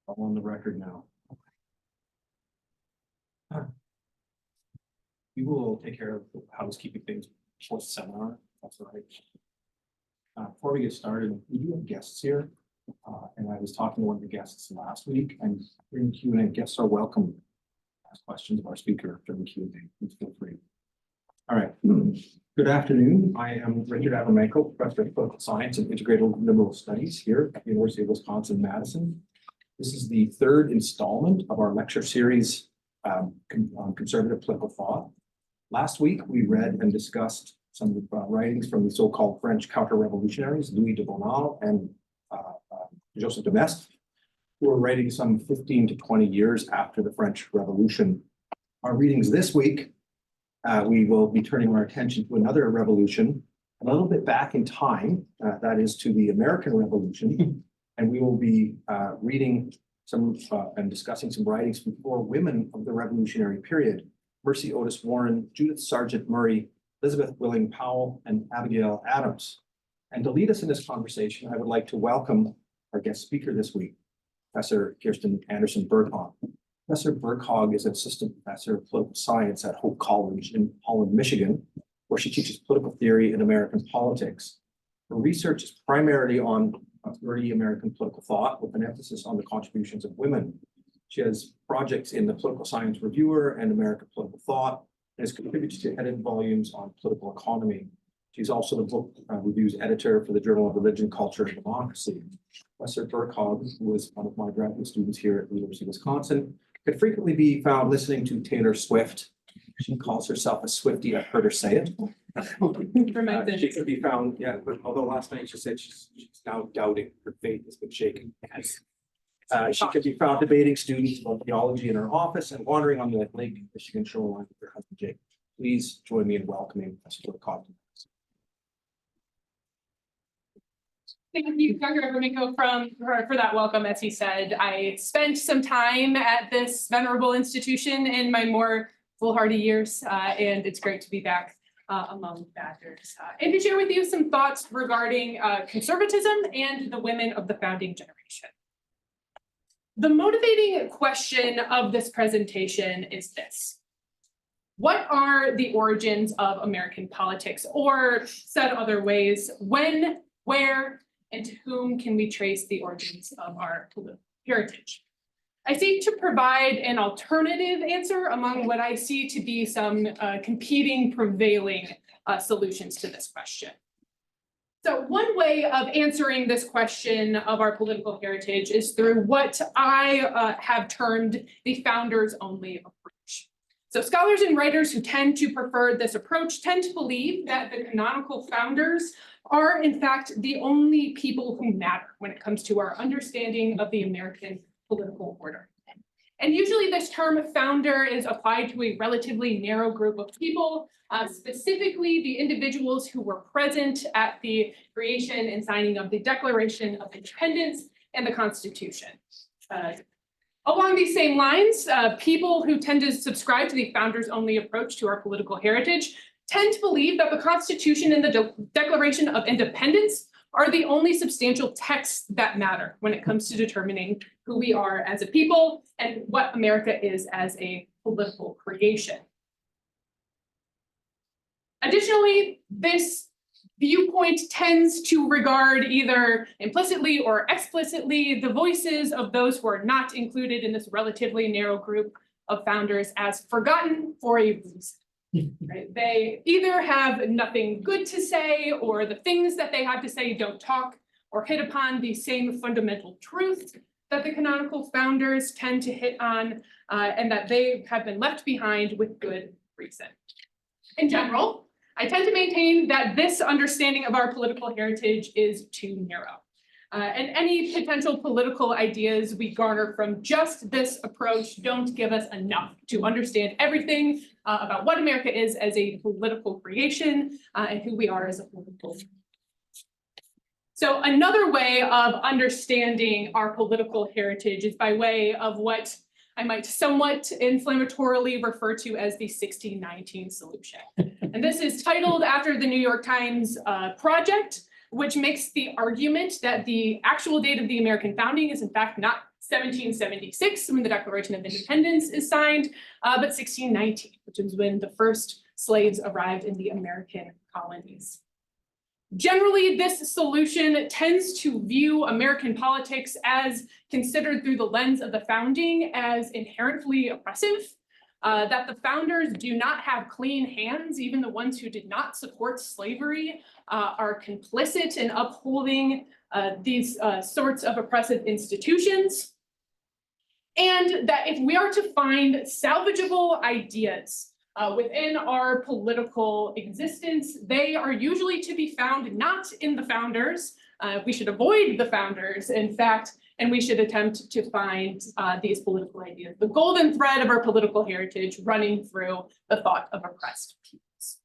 All on the record now. We will take care of housekeeping things before the seminar. That's all right. Before we get started, we do have guests here. And I was talking to one of the guests last week, and during Q&A, guests are welcome to ask questions of our speaker during Q&A. Please feel free. All right. Good afternoon. I am Richard Avermenko, Professor of Political Science and Integrated Liberal Studies here at the University of Wisconsin-Madison. This is the third installment of our lecture series on conservative political thought. Last week, we read and discussed some of the writings from the so-called French counter-revolutionaries, Louis de Bonald and Joseph de Maistre, who were writing some 15 to 20 years after the French Revolution. Our readings this week, we will be turning our attention to another revolution, a little bit back in time, that is to the American Revolution. And we will be reading some and discussing some writings from four women of the Revolutionary period: Mercy Otis Warren, Judith Sargent Murray, Elizabeth Willing Powell, and Abigail Adams. And to lead us in this conversation, I would like to welcome our guest speaker this week, Professor Kirstin Birkhaug. Professor Birkhaug is an assistant professor of political science at Hope College in Holland, Michigan, where she teaches political theory and American politics. Her research is primarily on early American political thought, with an emphasis on the contributions of women. She has projects in the Political Science Reviewer and American Political Thought, and has contributed to edited volumes on political economy. She's also the book reviews editor for the Journal of Religion, Culture, and Democracy. Professor Birkhaug, who was one of my graduate students here at the University of Wisconsin, could frequently be found listening to Taylor Swift. She calls herself a Swiftie. I've heard her say it. She could be found, yeah, but although last night she said she's now doubting, her faith has been shaken. She could be found debating students about theology in her office and wandering on the Lake Michigan shoreline with her husband Jake. Please join me in welcoming Professor Birkhaug. Thank you, Dr. Avermenko, for that welcome. As he said, I spent some time at this venerable institution in my more foolhardy years, and it's great to be back among founders and to share with you some thoughts regarding conservatism and the women of the founding generation. The motivating question of this presentation is this: what are the origins of American politics? Or said other ways, when, where, and to whom can we trace the origins of our political heritage? I seek to provide an alternative answer among what I see to be some competing, prevailing solutions to this question. So one way of answering this question of our political heritage is through what I have termed the founders only approach. So scholars and writers who tend to prefer this approach tend to believe that the canonical founders are in fact the only people who matter when it comes to our understanding of the American political order. And usually this term founder is applied to a relatively narrow group of people, specifically the individuals who were present at the creation and signing of the Declaration of Independence and the Constitution. Along these same lines, people who tend to subscribe to the founders only approach to our political heritage tend to believe that the Constitution and the Declaration of Independence are the only substantial texts that matter when it comes to determining who we are as a people and what America is as a political creation. Additionally, this viewpoint tends to regard either implicitly or explicitly the voices of those who are not included in this relatively narrow group of founders as forgotten for a reason. Right? They either have nothing good to say, or the things that they have to say don't talk or hit upon the same fundamental truths that the canonical founders tend to hit on, and that they have been left behind with good reason. In general, I tend to maintain that this understanding of our political heritage is too narrow. And any potential political ideas we garner from just this approach don't give us enough to understand everything about what America is as a political creation and who we are as a political. So another way of understanding our political heritage is by way of what I might somewhat inflammatorily refer to as the 1619 solution. And this is titled after the New York Times project, which makes the argument that the actual date of the American founding is in fact not 1776, when the Declaration of Independence is signed, but 1619, which is when the first slaves arrived in the American colonies. Generally, this solution tends to view American politics as considered through the lens of the founding as inherently oppressive, that the founders do not have clean hands. Even the ones who did not support slavery are complicit in upholding these sorts of oppressive institutions. And that if we are to find salvageable ideas within our political existence, they are usually to be found not in the founders. We should avoid the founders, in fact, and we should attempt to find these political ideas, the golden thread of our political heritage running through the thought of oppressed peoples.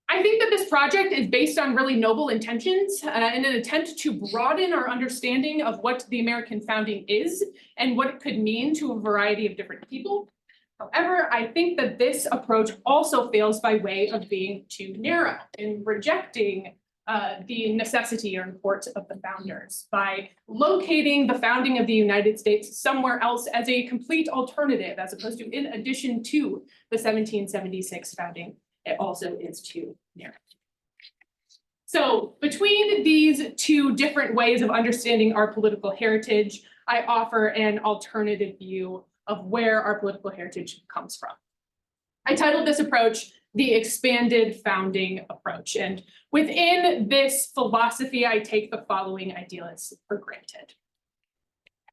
I think that this project is based on really noble intentions in an attempt to broaden our understanding of what the American founding is and what it could mean to a variety of different people. However, I think that this approach also fails by way of being too narrow in rejecting the necessity or import of the founders by locating the founding of the United States somewhere else as a complete alternative, as opposed to in addition to the 1776 founding. It also is too narrow. So between these two different ways of understanding our political heritage, I offer an alternative view of where our political heritage comes from. I titled this approach the expanded founding approach. And within this philosophy, I take the following ideas for granted.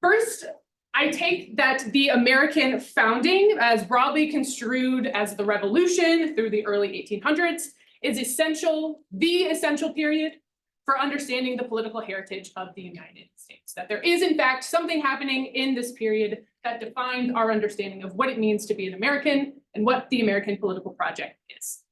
First, I take that the American founding, as broadly construed as the Revolution through the early 1800s, is the essential period for understanding the political heritage of the United States. That there is, in fact, something happening in this period that defines our understanding of what it means to be an American and what the American political project is.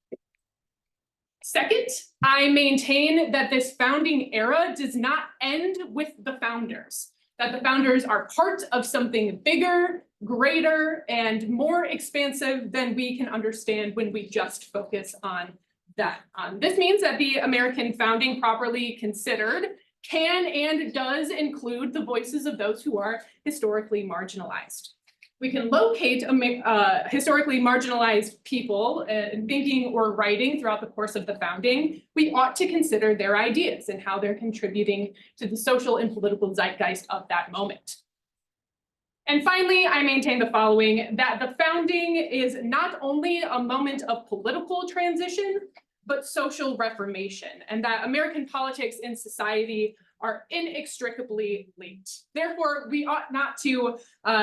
Second, I maintain that this founding era does not end with the founders, that the founders are part of something bigger, greater, and more expansive than we can understand when we just focus on that. This means that the American founding, properly considered, can and does include the voices of those who are historically marginalized. We can locate historically marginalized people in thinking or writing throughout the course of the founding. We ought to consider their ideas and how they're contributing to the social and political zeitgeist of that moment. And finally, I maintain the following, that the founding is not only a moment of political transition, but social reformation, and that American politics and society are inextricably linked. Therefore, we ought not to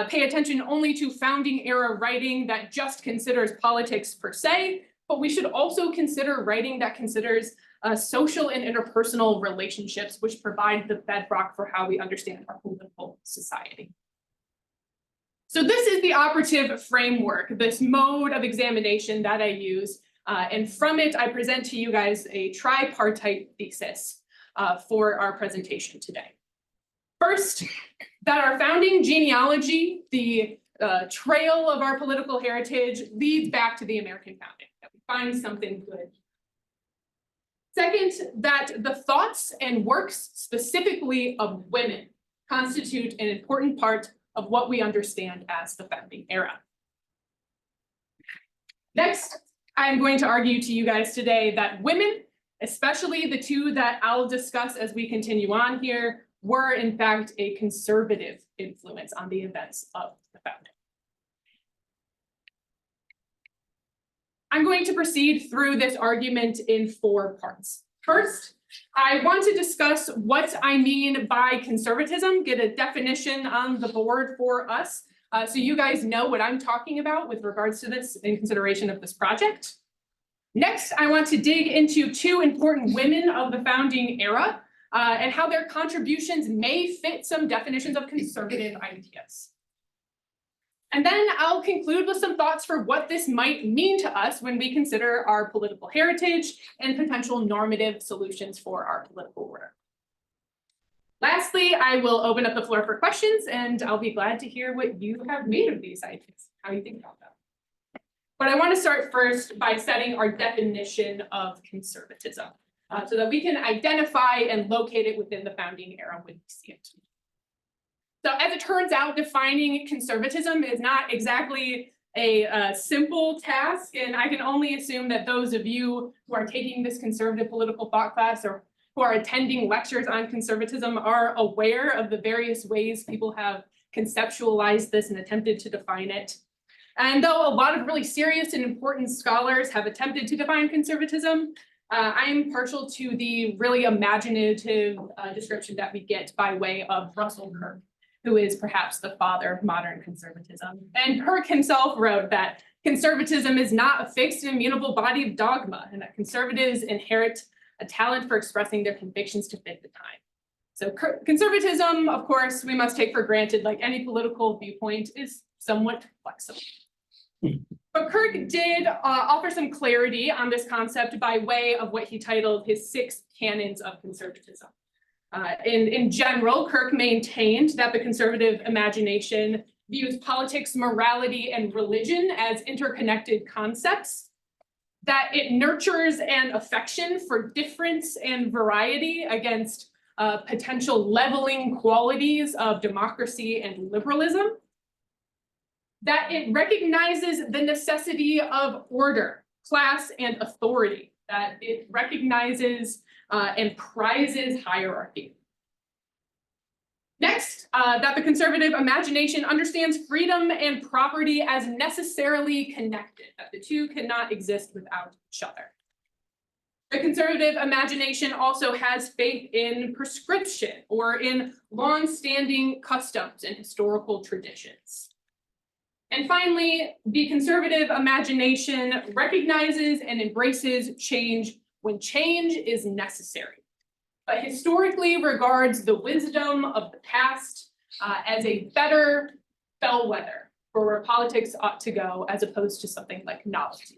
pay attention only to founding era writing that just considers politics per se, but we should also consider writing that considers social and interpersonal relationships, which provide the bedrock for how we understand our political society. So this is the operative framework, this mode of examination that I use. And from it, I present to you guys a tripartite thesis for our presentation today. First, that our founding genealogy, the trail of our political heritage, leads back to the American founding, that we find something good. Second, that the thoughts and works specifically of women constitute an important part of what we understand as the founding era. Next, I'm going to argue to you guys today that women, especially the two that I'll discuss as we continue on here, were in fact a conservative influence on the events of the founding. I'm going to proceed through this argument in 4 parts. First, I want to discuss what I mean by conservatism, get a definition on the board for us, so you guys know what I'm talking about with regards to this in consideration of this project. Next, I want to dig into 2 important women of the founding era and how their contributions may fit some definitions of conservative ideas. And then I'll conclude with some thoughts for what this might mean to us when we consider our political heritage and potential normative solutions for our political order. Lastly, I will open up the floor for questions, and I'll be glad to hear what you have made of these ideas, how you think about them. But I want to start first by setting our definition of conservatism so that we can identify and locate it within the founding era when we see it. So as it turns out, defining conservatism is not exactly a simple task, and I can only assume that those of you who are taking this conservative political thought class or who are attending lectures on conservatism are aware of the various ways people have conceptualized this and attempted to define it. And though a lot of really serious and important scholars have attempted to define conservatism, I am partial to the really imaginative description that we get by way of Russell Kirk, who is perhaps the father of modern conservatism. And Kirk himself wrote that conservatism is not a fixed and immutable body of dogma, and that conservatives inherit a talent for expressing their convictions to fit the time. So conservatism, of course, we must take for granted, like any political viewpoint, is somewhat flexible. But Kirk did offer some clarity on this concept by way of what he titled his 6 canons of conservatism. In general, Kirk maintained that the conservative imagination views politics, morality, and religion as interconnected concepts, that it nurtures an affection for difference and variety against potential leveling qualities of democracy and liberalism, that it recognizes the necessity of order, class, and authority, that it recognizes and prizes hierarchy. Next, that the conservative imagination understands freedom and property as necessarily connected, that the two cannot exist without each other. The conservative imagination also has faith in prescription or in long-standing customs and historical traditions. And finally, the conservative imagination recognizes and embraces change when change is necessary, but historically regards the wisdom of the past as a better bellwether for where politics ought to go, as opposed to something like novelty.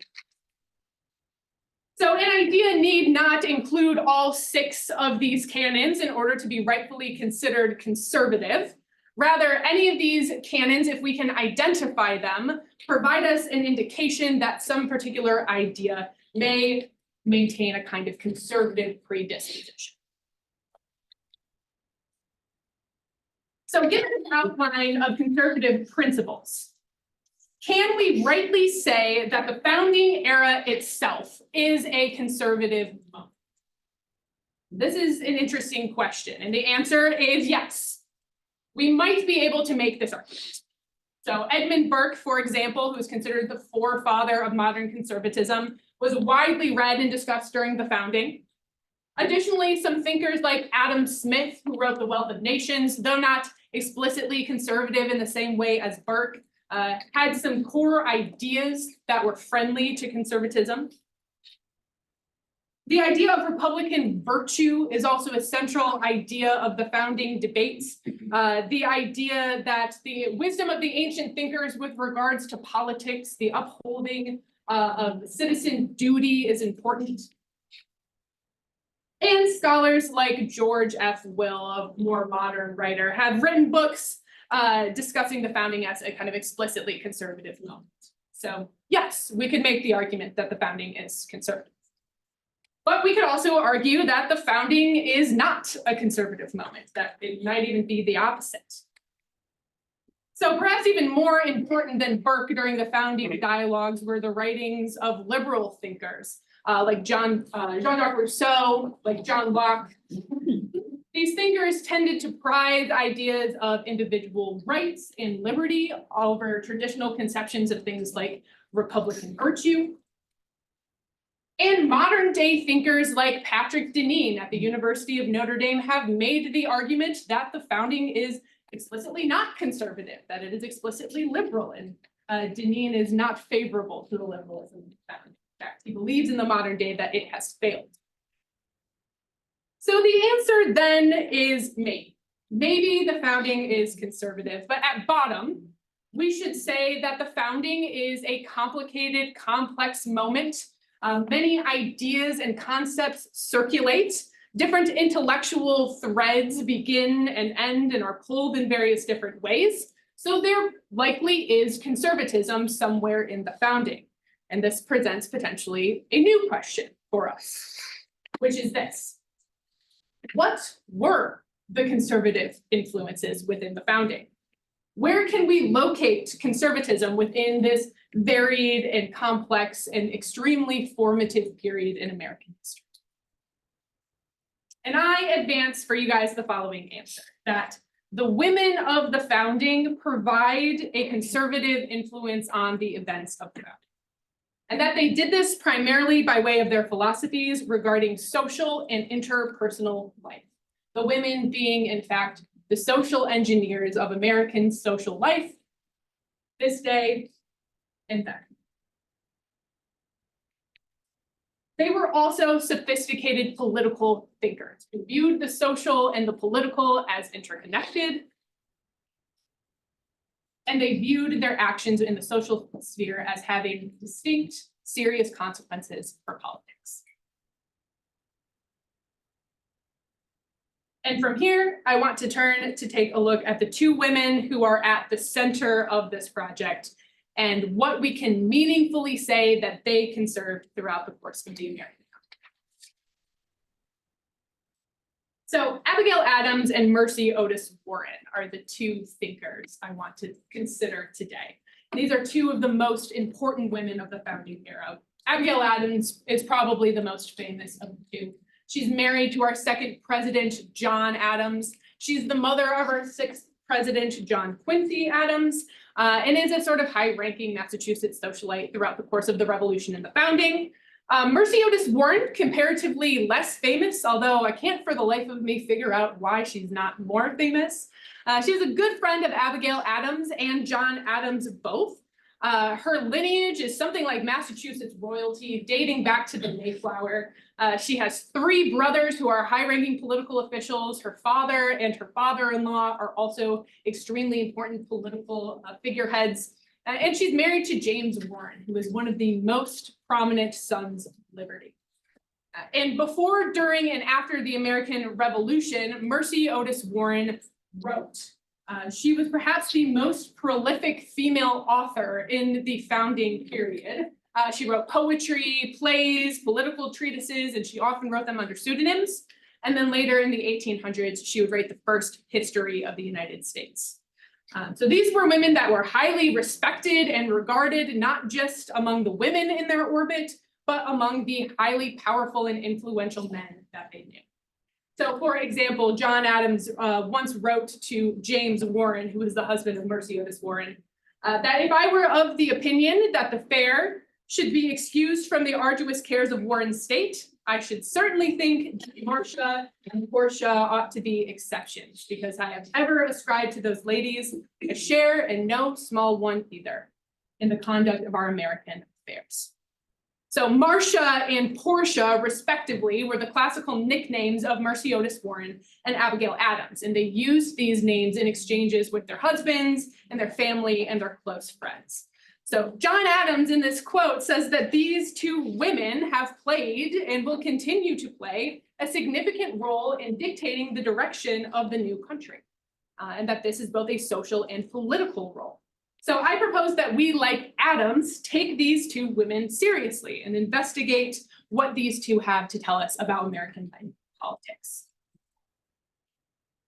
So an idea need not include all 6 of these canons in order to be rightfully considered conservative. Rather, any of these canons, if we can identify them, provide us an indication that some particular idea may maintain a kind of conservative predisposition. So given an outline of conservative principles, can we rightly say that the founding era itself is a conservative moment? This is an interesting question, and the answer is yes. We might be able to make this argument. So Edmund Burke, for example, who is considered the forefather of modern conservatism, was widely read and discussed during the founding. Additionally, some thinkers like Adam Smith, who wrote The Wealth of Nations, though not explicitly conservative in the same way as Burke, had some core ideas that were friendly to conservatism. The idea of Republican virtue is also a central idea of the founding debates. The idea that the wisdom of the ancient thinkers with regards to politics, the upholding of citizen duty is important. And scholars like George F. Will, a more modern writer, have written books discussing the founding as a kind of explicitly conservative moment. So yes, we could make the argument that the founding is conservative. But we could also argue that the founding is not a conservative moment, that it might even be the opposite. So perhaps even more important than Burke during the founding dialogues were the writings of liberal thinkers, like Jean-Jacques Rousseau, like John Locke. These thinkers tended to prize ideas of individual rights and liberty over traditional conceptions of things like Republican virtue. And modern day thinkers like Patrick Deneen at the University of Notre Dame have made the argument that the founding is explicitly not conservative, that it is explicitly liberal, and Deneen is not favorable to the liberalism of the founding. In fact, he believes in the modern day that it has failed. So the answer then is maybe. Maybe the founding is conservative, but at bottom, we should say that the founding is a complicated, complex moment. Many ideas and concepts circulate. Different intellectual threads begin and end and are pulled in various different ways. So there likely is conservatism somewhere in the founding. And this presents potentially a new question for us, which is this. What were the conservative influences within the founding. Where can we locate conservatism within this varied and complex and extremely formative period in American history? And I advance for you guys the following answer, that the women of the founding provide a conservative influence on the events of the founding. And that they did this primarily by way of their philosophies regarding social and interpersonal life. The women being, in fact, the social engineers of American social life, this day and then. They were also sophisticated political thinkers who viewed the social and the political as interconnected. And they viewed their actions in the social sphere as having distinct, serious consequences for politics. And from here, I want to turn to take a look at the two women who are at the center of this project and what we can meaningfully say that they conserved throughout the course of the American Founding. So Abigail Adams and Mercy Otis Warren are the two thinkers I want to consider today. These are two of the most important women of the founding era. Abigail Adams is probably the most famous of the two. She's married to our second president, John Adams. She's the mother of our sixth president, John Quincy Adams, and is a sort of high-ranking Massachusetts socialite throughout the course of the Revolution and the founding. Mercy Otis Warren, comparatively less famous, although I can't for the life of me figure out why she's not more famous. She was a good friend of Abigail Adams and John Adams both. Her lineage is something like Massachusetts royalty, dating back to the Mayflower. She has three brothers who are high-ranking political officials. Her father and her father-in-law are also extremely important political figureheads. And she's married to James Warren, who is one of the most prominent sons of liberty. And before, during, and after the American Revolution, Mercy Otis Warren wrote. She was perhaps the most prolific female author in the founding period. She wrote poetry, plays, political treatises, and she often wrote them under pseudonyms. And then later in the 1800s, she would write the first history of the United States. So these were women that were highly respected and regarded, not just among the women in their orbit, but among the highly powerful and influential men that they knew. So, for example, John Adams once wrote to James Warren, who was the husband of Mercy Otis Warren, that if I were of the opinion that the fair should be excused from the arduous cares of Warren's state, I should certainly think Marcia and Portia ought to be exceptions, because I have ever ascribed to those ladies a share, and no small one either, in the conduct of our American affairs. So Marcia and Portia, respectively, were the classical nicknames of Mercy Otis Warren and Abigail Adams, and they used these names in exchanges with their husbands and their family and their close friends. So John Adams in this quote says that these two women have played and will continue to play a significant role in dictating the direction of the new country, and that this is both a social and political role. So I propose that we, like Adams, take these two women seriously and investigate what these two have to tell us about American politics.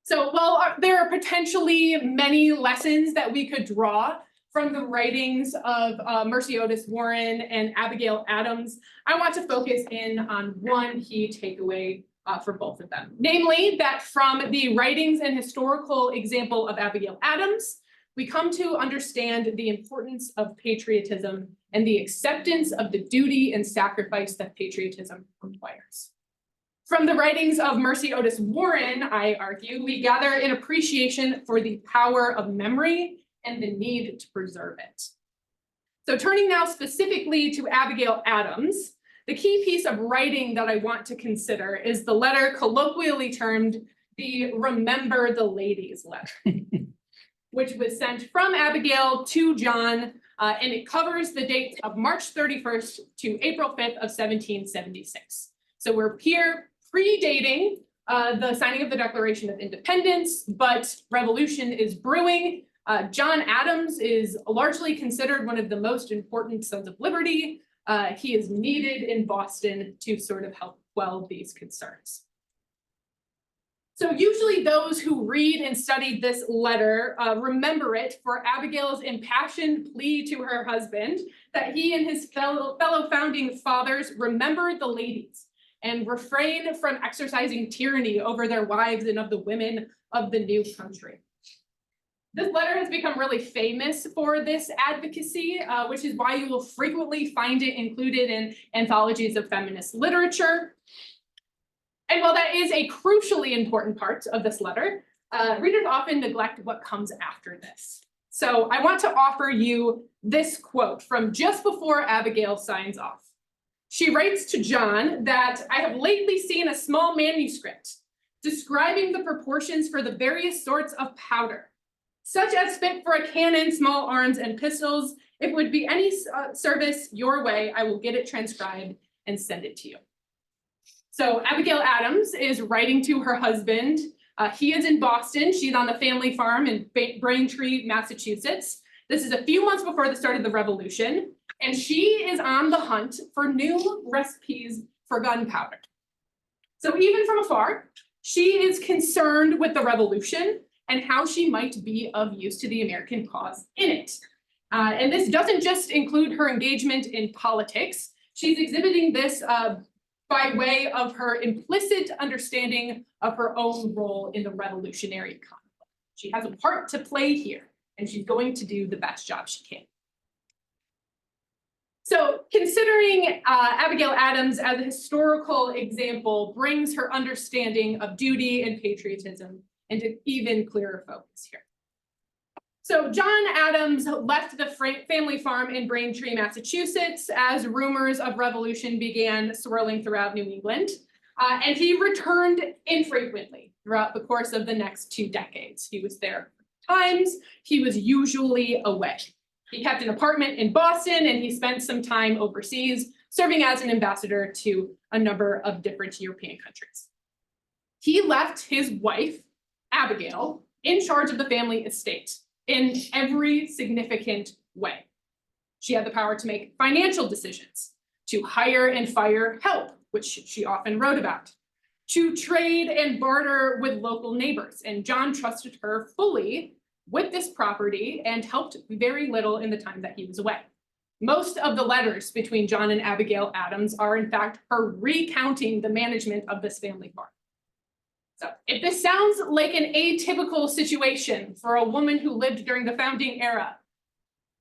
So while there are potentially many lessons that we could draw from the writings of Mercy Otis Warren and Abigail Adams, I want to focus in on one key takeaway for both of them. Namely, that from the writings and historical example of Abigail Adams, we come to understand the importance of patriotism and the acceptance of the duty and sacrifice that patriotism requires. From the writings of Mercy Otis Warren, I argue, we gather an appreciation for the power of memory and the need to preserve it. So turning now specifically to Abigail Adams, the key piece of writing that I want to consider is the letter colloquially termed the Remember the Ladies letter, which was sent from Abigail to John, and it covers the dates of March 31st to April 5th of 1776. So we're here predating the signing of the Declaration of Independence, but revolution is brewing. John Adams is largely considered one of the most important sons of liberty. He is needed in Boston to sort of help quell these concerns. So usually those who read and studied this letter remember it for Abigail's impassioned plea to her husband that he and his fellow founding fathers remember the ladies and refrain from exercising tyranny over their wives and of the women of the new country. This letter has become really famous for this advocacy, which is why you will frequently find it included in anthologies of feminist literature. And while that is a crucially important part of this letter, readers often neglect what comes after this. So I want to offer you this quote from just before Abigail signs off. She writes to John that I have lately seen a small manuscript describing the proportions for the various sorts of powder, such as fit for a cannon, small arms, and pistols. If it would be any service your way, I will get it transcribed and send it to you. So Abigail Adams is writing to her husband. He is in Boston. She's on the family farm in Braintree, Massachusetts. This is a few months before the start of the revolution, and she is on the hunt for new recipes for gunpowder. So even from afar, she is concerned with the revolution and how she might be of use to the American cause in it. And this doesn't just include her engagement in politics. She's exhibiting this by way of her implicit understanding of her own role in the revolutionary conflict. She has a part to play here, and she's going to do the best job she can. So considering Abigail Adams as a historical example brings her understanding of duty and patriotism into even clearer focus here. So John Adams left the family farm in Braintree, Massachusetts, as rumors of revolution began swirling throughout New England, and he returned infrequently throughout the course of the next 2 decades. He was there times, he was usually away. He kept an apartment in Boston, and he spent some time overseas, serving as an ambassador to a number of different European countries. He left his wife, Abigail, in charge of the family estate in every significant way. She had the power to make financial decisions, to hire and fire help, which she often wrote about, to trade and barter with local neighbors, and John trusted her fully with this property and helped very little in the time that he was away. Most of the letters between John and Abigail Adams are in fact her recounting the management of this family farm. So if this sounds like an atypical situation for a woman who lived during the founding era,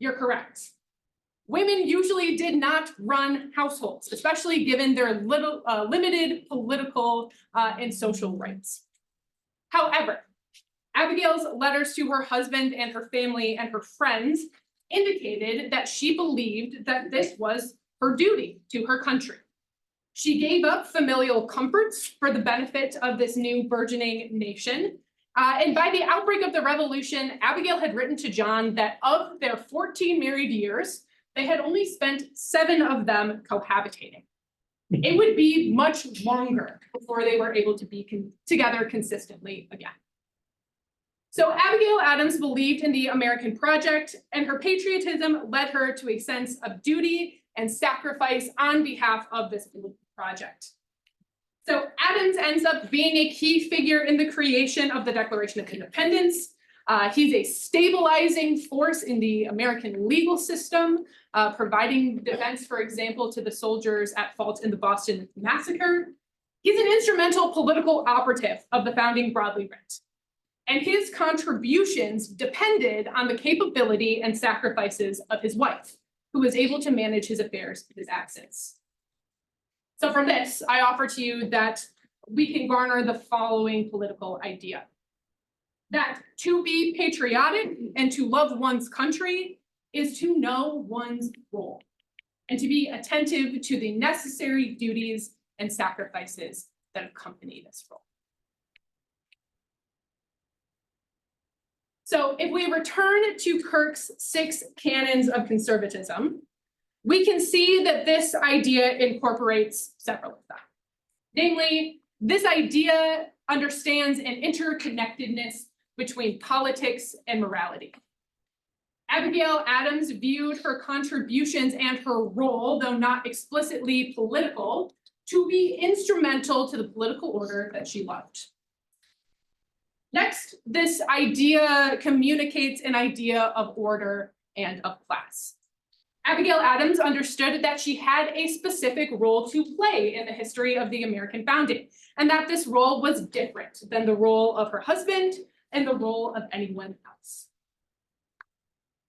you're correct. Women usually did not run households, especially given their limited political and social rights. However, Abigail's letters to her husband and her family and her friends indicated that she believed that this was her duty to her country. She gave up familial comforts for the benefit of this new burgeoning nation. And by the outbreak of the revolution, Abigail had written to John that of their 14 married years, they had only spent 7 of them cohabitating. It would be much longer before they were able to be together consistently again. So Abigail Adams believed in the American project, and her patriotism led her to a sense of duty and sacrifice on behalf of this project. So Adams ends up being a key figure in the creation of the Declaration of Independence. He's a stabilizing force in the American legal system, providing defense, for example, to the soldiers at fault in the Boston Massacre. He's an instrumental political operative of the founding broadly writ. And his contributions depended on the capability and sacrifices of his wife, who was able to manage his affairs in his absence. So from this, I offer to you that we can garner the following political idea: that to be patriotic and to love one's country is to know one's role, and to be attentive to the necessary duties and sacrifices that accompany this role. So if we return to Kirk's 6 canons of conservatism, we can see that this idea incorporates several of them. Namely, this idea understands an interconnectedness between politics and morality. Abigail Adams viewed her contributions and her role, though not explicitly political, to be instrumental to the political order that she loved. Next, this idea communicates an idea of order and of class. Abigail Adams understood that she had a specific role to play in the history of the American founding, and that this role was different than the role of her husband and the role of anyone else.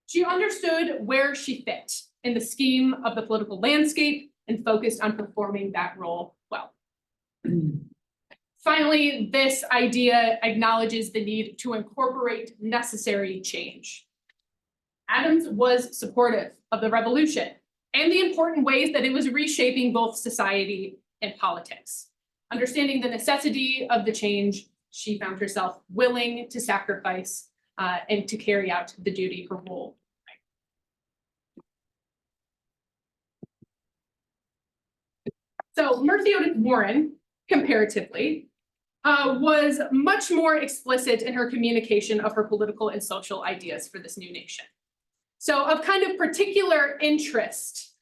She understood where she fit in the scheme of the political landscape and focused on performing that role well. Finally, this idea acknowledges the need to incorporate necessary change. Adams was supportive of the revolution and the important ways that it was reshaping both society and politics. Understanding the necessity of the change, she found herself willing to sacrifice and to carry out the duty her role. So Mercy Otis Warren, comparatively, was much more explicit in her communication of her political and social ideas for this new nation. So of kind of particular interest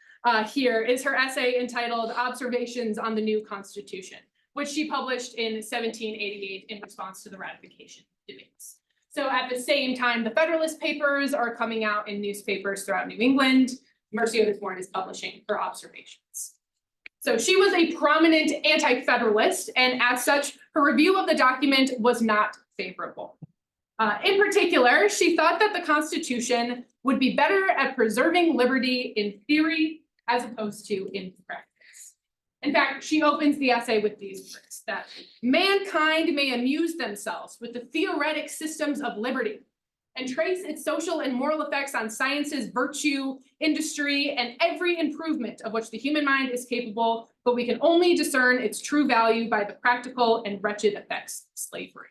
here is her essay entitled Observations on the New Constitution, which she published in 1788 in response to the ratification debates. So at the same time, the Federalist Papers are coming out in newspapers throughout New England. Mercy Otis Warren is publishing her observations. So she was a prominent anti-federalist, and as such, her review of the document was not favorable. In particular, she thought that the Constitution would be better at preserving liberty in theory as opposed to in practice. In fact, she opens the essay with these words, that mankind may amuse themselves with the theoretic systems of liberty and trace its social and moral effects on sciences, virtue, industry, and every improvement of which the human mind is capable, but we can only discern its true value by the practical and wretched effects of slavery.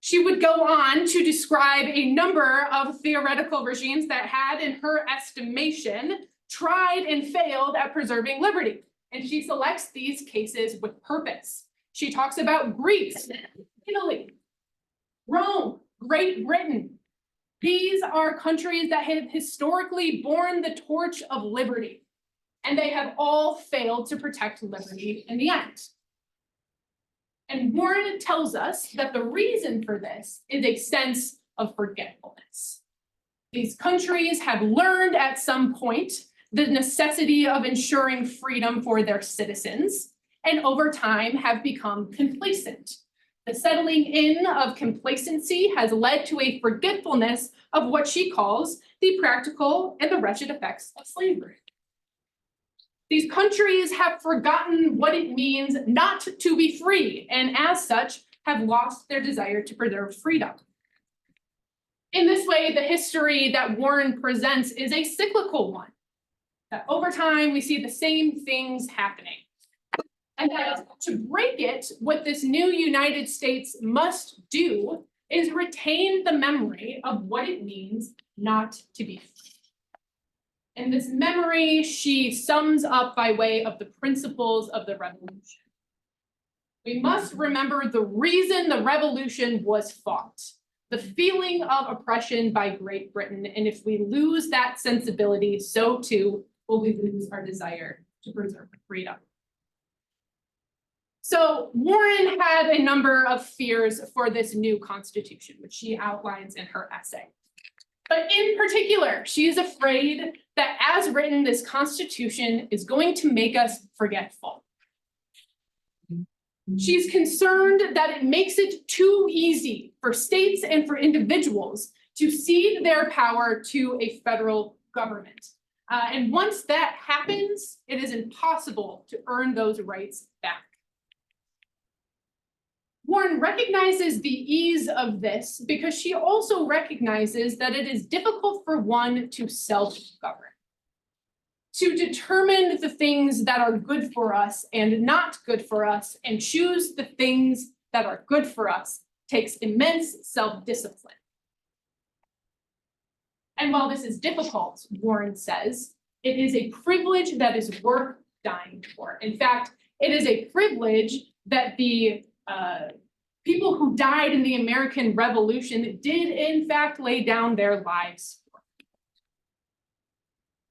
She would go on to describe a number of theoretical regimes that had, in her estimation, tried and failed at preserving liberty. And she selects these cases with purpose. She talks about Greece, Italy, Rome, Great Britain. These are countries that have historically borne the torch of liberty, and they have all failed to protect liberty in the end. And Warren tells us that the reason for this is a sense of forgetfulness. These countries have learned at some point the necessity of ensuring freedom for their citizens, and over time have become complacent. The settling in of complacency has led to a forgetfulness of what she calls the practical and the wretched effects of slavery. These countries have forgotten what it means not to be free, and as such, have lost their desire to preserve freedom. In this way, the history that Warren presents is a cyclical one. That over time, we see the same things happening. And that to break it, what this new United States must do is retain the memory of what it means not to be free. And this memory she sums up by way of the principles of the revolution. We must remember the reason the revolution was fought, the feeling of oppression by Great Britain. And if we lose that sensibility, so too will we lose our desire to preserve freedom. So Warren had a number of fears for this new constitution, which she outlines in her essay. But in particular, she is afraid that as written, this constitution is going to make us forgetful. She's concerned that it makes it too easy for states and for individuals to cede their power to a federal government. And once that happens, it is impossible to earn those rights back. Warren recognizes the ease of this because she also recognizes that it is difficult for one to self-govern, to determine the things that are good for us and not good for us, and choose the things that are good for us takes immense self-discipline. And while this is difficult, Warren says, it is a privilege that is worth dying for. In fact, it is a privilege that the people who died in the American Revolution did in fact lay down their lives for.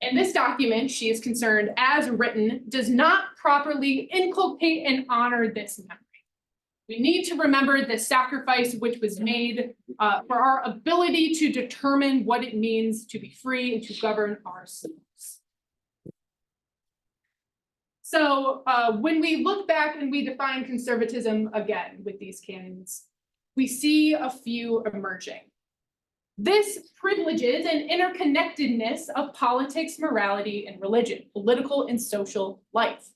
And this document, she is concerned, as written, does not properly inculcate and honor this memory. We need to remember the sacrifice which was made for our ability to determine what it means to be free and to govern ourselves. So when we look back and we define conservatism again with these canons, we see a few emerging. This privileges an interconnectedness of politics, morality, and religion, political and social life.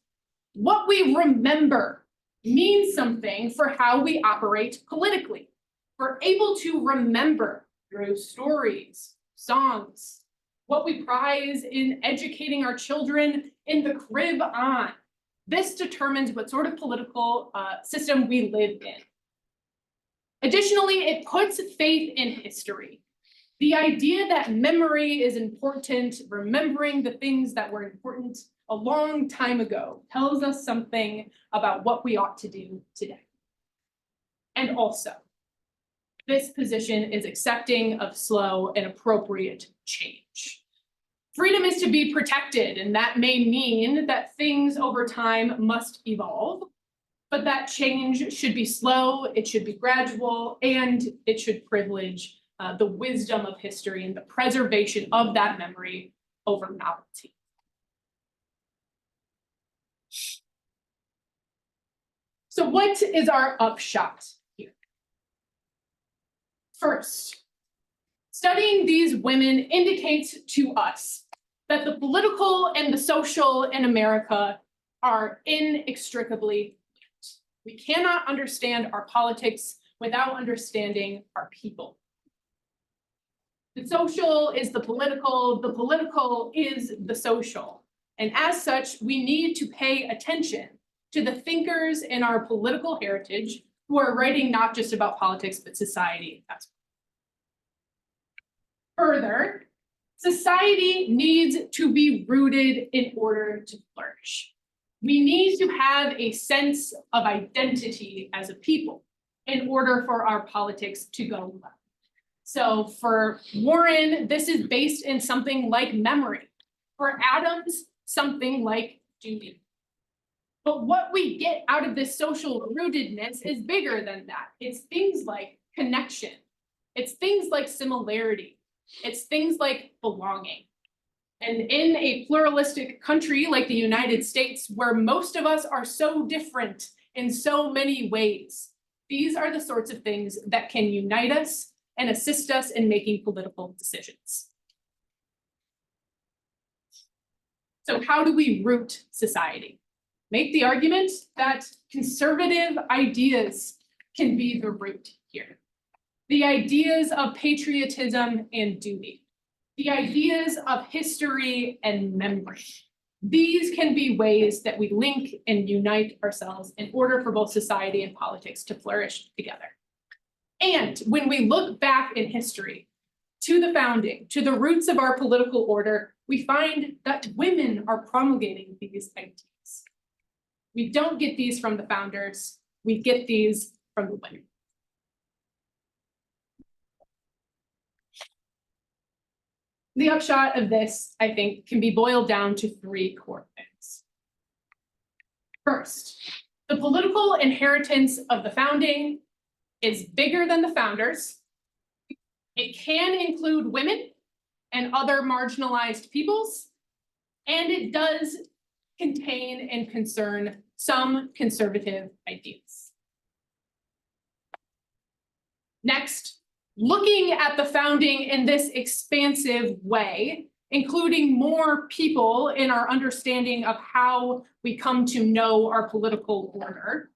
What we remember means something for how we operate politically. We're able to remember through stories, songs, what we prize in educating our children in the crib on. This determines what sort of political system we live in. Additionally, it puts faith in history. The idea that memory is important, remembering the things that were important a long time ago, tells us something about what we ought to do today. And also, this position is accepting of slow and appropriate change. Freedom is to be protected, and that may mean that things over time must evolve, but that change should be slow, it should be gradual, and it should privilege the wisdom of history and the preservation of that memory over novelty. So what is our upshot here? First, studying these women indicates to us that the political and the social in America are inextricably linked. We cannot understand our politics without understanding our people. The social is the political is the social. And as such, we need to pay attention to the thinkers in our political heritage who are writing not just about politics, but society as well. Further, society needs to be rooted in order to flourish. We need to have a sense of identity as a people in order for our politics to go well. So for Warren, this is based in something like memory. For Adams, something like duty. But what we get out of this social rootedness is bigger than that. It's things like connection. It's things like similarity. It's things like belonging. And in a pluralistic country like the United States, where most of us are so different in so many ways, these are the sorts of things that can unite us and assist us in making political decisions. So how do we root society? Make the argument that conservative ideas can be the root here. The ideas of patriotism and duty. The ideas of history and memory. These can be ways that we link and unite ourselves in order for both society and politics to flourish together. And when we look back in history to the founding, to the roots of our political order, we find that women are promulgating these ideas. We don't get these from the founders, we get these from the women. The upshot of this, I think, can be boiled down to three core things. First, the political inheritance of the founding is bigger than the founders. It can include women and other marginalized peoples, and it does contain and concern some conservative ideas. Next, looking at the founding in this expansive way, including more people in our understanding of how we come to know our political order,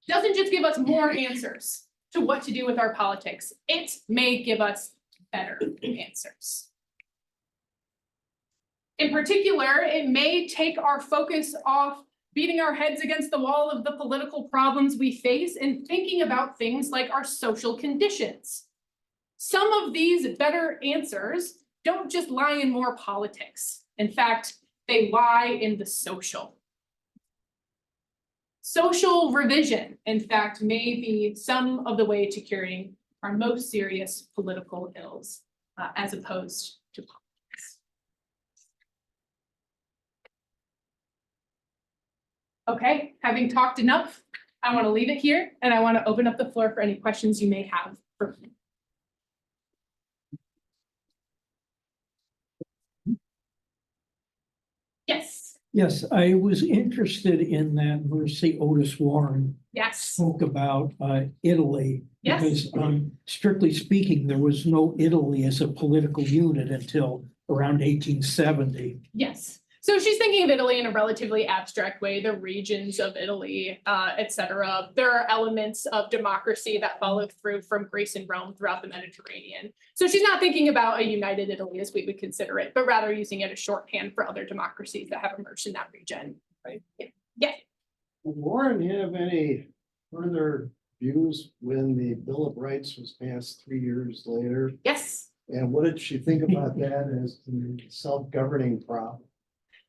doesn't just give us more answers to what to do with our politics. It may give us better answers. In particular, it may take our focus off beating our heads against the wall of the political problems we face and thinking about things like our social conditions. Some of these better answers don't just lie in more politics. In fact, they lie in the social. Social revision, in fact, may be some of the way to curing our most serious political ills, as opposed to politics. Okay, having talked enough, I want to leave it here and I want to open up the floor for any questions you may have for me. Yes, Yes, I was interested in that Mercy Otis Warren yes, spoke about Italy. Yes. Because strictly speaking, there was no Italy as a political unit until around 1870. yes. So she's thinking of Italy in a relatively abstract way, the regions of Italy, et cetera. There are elements of democracy that follow through from Greece and Rome throughout the Mediterranean. So she's not thinking about a united Italy as we would consider it, but rather using it as shorthand for other democracies that have emerged in that region. Right. Yeah. Would Warren have any further views when the Bill of Rights was passed 3 years later? Yes. And what did she think about that as the self-governing problem?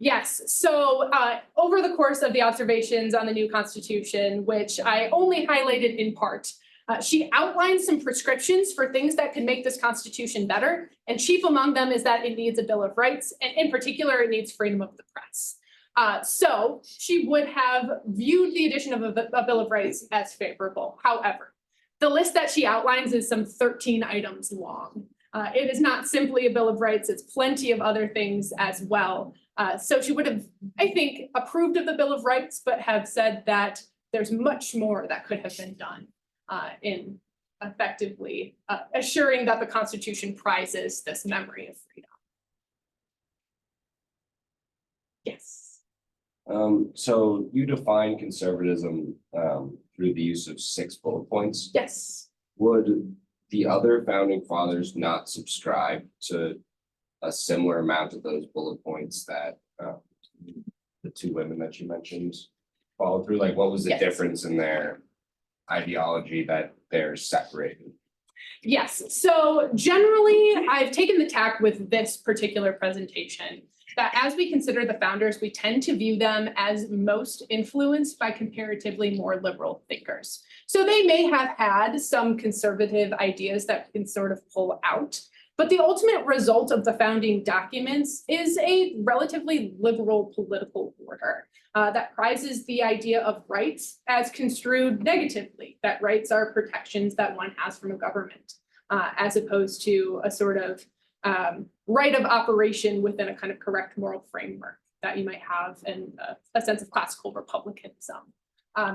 Yes, so over the course of the observations on the new constitution, which I only highlighted in part, she outlined some prescriptions for things that could make this constitution better. And chief among them is that it needs a Bill of Rights, and in particular, it needs freedom of the press. So she would have viewed the addition of a Bill of Rights as favorable. However, the list that she outlines is some 13 items long. It is not simply a Bill of Rights, it's plenty of other things as well. So she would have, I think, approved of the Bill of Rights, but have said that there's much more that could have been done in effectively assuring that the Constitution prizes this memory of freedom. Yes. So you define conservatism through the use of 6 bullet points. Yes. Would the other founding fathers not subscribe to a similar amount of those bullet points that the 2 women that you mentioned followed through? Like, what was the Yes. difference in their ideology that they're separated? Yes, so generally, I've taken the tack with this particular presentation that as we consider the founders, we tend to view them as most influenced by comparatively more liberal thinkers. So they may have had some conservative ideas that we can sort of pull out, but the ultimate result of the founding documents is a relatively liberal political order that prizes the idea of rights as construed negatively, that rights are protections that one has from a government, as opposed to a sort of right of operation within a kind of correct moral framework that you might have in a sense of classical republicanism.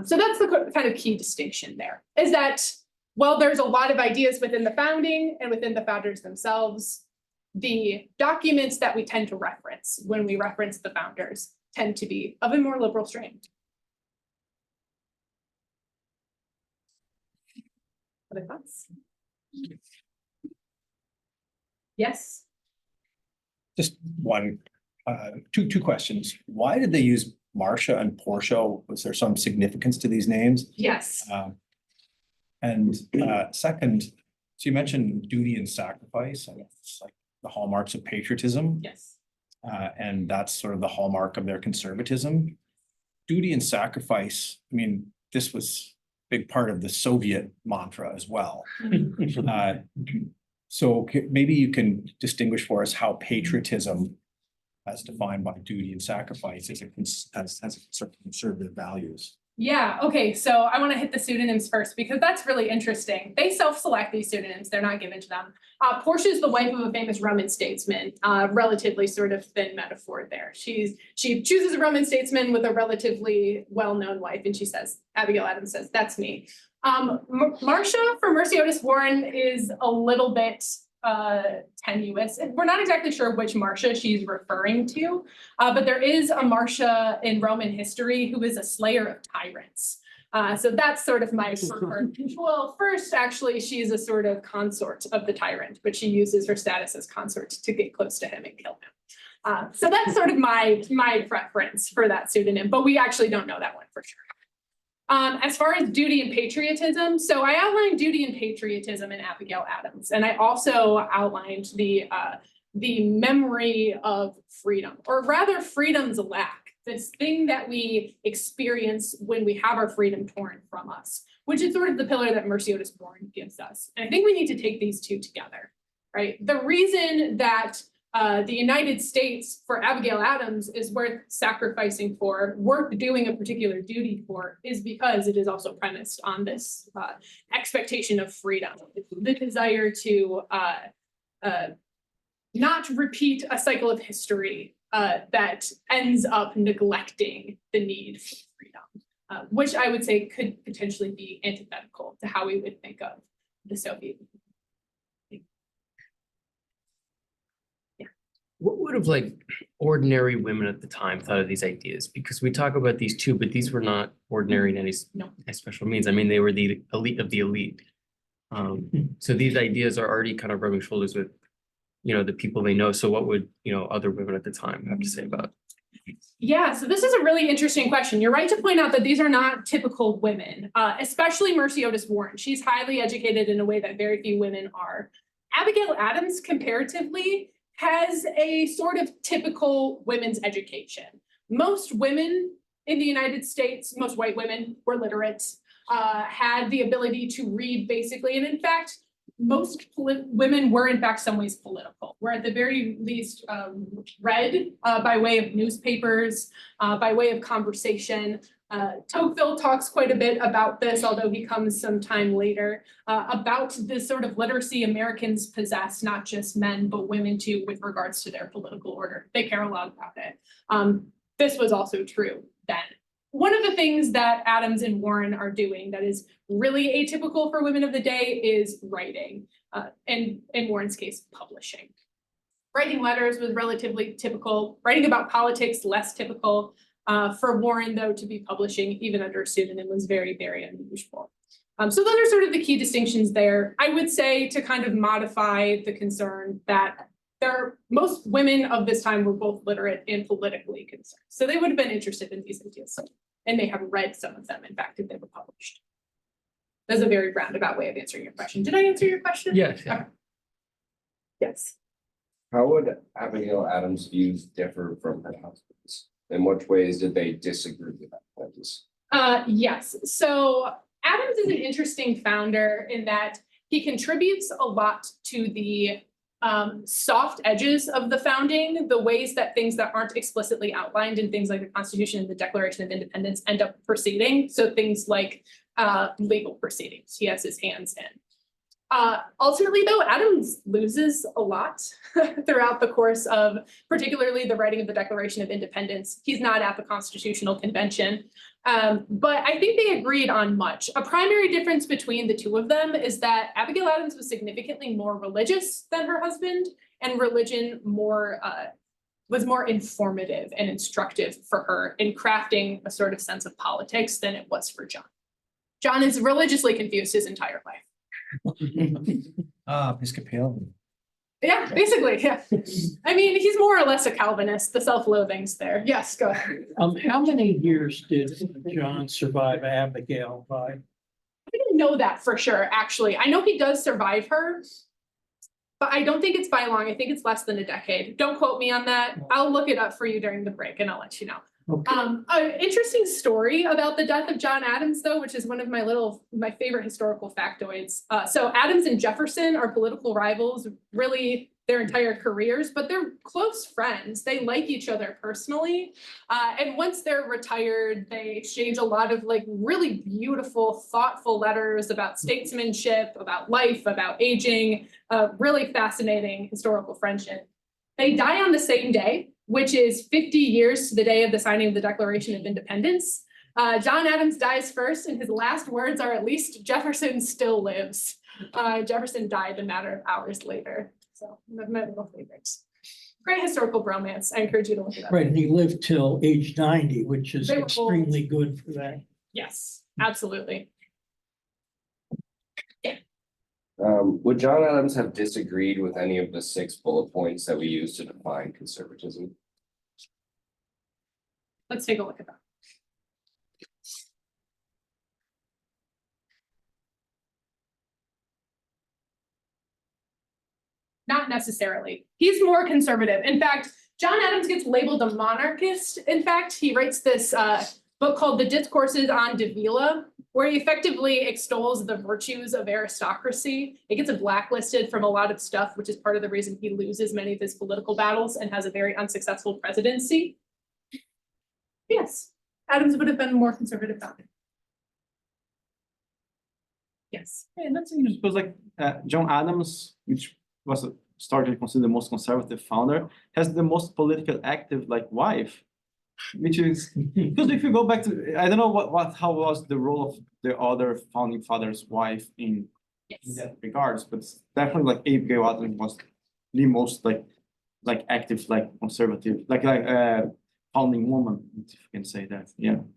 So that's the kind of key distinction there, is that while there's a lot of ideas within the founding and within the founders themselves, the documents that we tend to reference when we reference the founders tend to be of a more liberal strain. Other thoughts? Yes. Just one, two questions. Why did they use Marcia and Portia? Was there some significance to these names? Yes. And second, so you mentioned duty and sacrifice, and it's like the hallmarks of patriotism. Yes. And that's sort of the hallmark of their conservatism. Duty and sacrifice, I mean, this was a big part of the Soviet mantra as well. So maybe you can distinguish for us how patriotism, as defined by duty and sacrifice, has certain conservative values. Yeah, okay, so I want to hit the pseudonyms first because that's really interesting. They self-select these pseudonyms, they're not given to them. Portia is the wife of a famous Roman statesman, relatively sort of thin metaphor there. She chooses a Roman statesman with a relatively well-known wife, and she says, Abigail Adams says, that's me. Marcia for Mercy Otis Warren is a little bit tenuous. We're not exactly sure which Marcia she's referring to, but there is a Marcia in Roman history who is a slayer of tyrants. So that's sort of my preferred. Well, first, actually, she's a sort of consort of the tyrant, but she uses her status as consort to get close to him and kill him. So that's sort of my preference for that pseudonym, but we actually don't know that one for sure. As far as duty and patriotism, so I outlined duty and patriotism in Abigail Adams, and I also outlined the memory of freedom, or rather freedom's lack, this thing that we experience when we have our freedom torn from us, which is sort of the pillar that Mercy Otis Warren gives us. And I think we need to take these two together, right? The reason that the United States for Abigail Adams is worth sacrificing for, worth doing a particular duty for, is because it is also premised on this expectation of freedom, the desire to not repeat a cycle of history that ends up neglecting the need for freedom, which I would say could potentially be antithetical to how we would think of the Soviet Union. What would have like ordinary women at the time thought of these ideas? Because we talk about these two, but these were not ordinary in any No. special means. I mean, they were the elite of the elite. So these ideas are already kind of rubbing shoulders with, the people they know. So what would, other women at the time have to say about it? Yeah, so this is a really interesting question. You're right to point out that these are not typical women, especially Mercy Otis Warren. She's highly educated in a way that very few women are. Abigail Adams, comparatively, has a sort of typical women's education. Most women in the United States, most white women, were literate, had the ability to read basically, and in fact, most women were in fact some ways political, were at the very least read by way of newspapers, by way of conversation. Tocqueville talks quite a bit about this, although he comes sometime later, about this sort of literacy Americans possess, not just men, but women too, with regards to their political order. They care a lot about it. This was also true then. One of the things that Adams and Warren are doing that is really atypical for women of the day is writing, and in Warren's case, publishing. Writing letters was relatively typical. Writing about politics, less typical. For Warren, though, to be publishing even under a pseudonym was very, very unusual. So those are sort of the key distinctions there. I would say, to kind of modify the concern, that most women of this time were both literate and politically concerned. So they would have been interested in these ideas and may have read some of them, in fact, if they were published. That's a very roundabout way of answering your question. Did I answer your question? Yes. Okay. Yes. How would Abigail Adams' views differ from her husband's? In which ways did they disagree with that? Yes, so Adams is an interesting founder in that he contributes a lot to the soft edges of the founding, the ways that things that aren't explicitly outlined in things like the Constitution and the Declaration of Independence end up proceeding. So things like legal proceedings, he has his hands in. Ultimately, though, Adams loses a lot throughout the course of particularly the writing of the Declaration of Independence. He's not at the Constitutional Convention, but I think they agreed on much. A primary difference between the two of them is that Abigail Adams was significantly more religious than her husband, and religion was more informative and instructive for her in crafting a sort of sense of politics than it was for John. John is religiously confused his entire life. Episcopalian. Yeah, basically, yeah. I mean, he's more or less a Calvinist, the self-loathing's there. Yes, go ahead. How many years did John survive Abigail by? I didn't know that for sure, actually. I know he does survive her, but I don't think it's by long. I think it's less than a decade. Don't quote me on that. I'll look it up for you during the break and I'll let you know. Okay. An interesting story about the death of John Adams, though, which is one of my favorite historical factoids. So Adams and Jefferson are political rivals, really their entire careers, but they're close friends. They like each other personally. And once they're retired, they exchange a lot of like really beautiful, thoughtful letters about statesmanship, about life, about aging, really fascinating historical friendship. They die on the same day, which is 50 years to the day of the signing of the Declaration of Independence. John Adams dies first, and his last words are, "At least Jefferson still lives." Jefferson died a matter of hours later. So my little favorites. Great historical bromance. I encourage you to look it up. Right, and he lived till age 90, which is They were extremely good for that. Yes, absolutely. Would John Adams have disagreed with any of the 6 bullet points that we use to define conservatism? Let's take a look at that. Not necessarily. He's more conservative. In fact, John Adams gets labeled a monarchist. In fact, he writes this book called The Discourses on Davila, where he effectively extols the virtues of aristocracy. It gets him blacklisted from a lot of stuff, which is part of the reason he loses many of his political battles and has a very unsuccessful presidency. Yes, Adams would have been more conservative founder. Yes. And that's interesting because like John Adams, which was historically considered the most conservative founder, has the most politically active like wife, which is because if you go back to I don't know how was the role of the other founding father's wife in that regards, but definitely like Abigail Adams was the most like active like conservative like founding woman, if you can say that.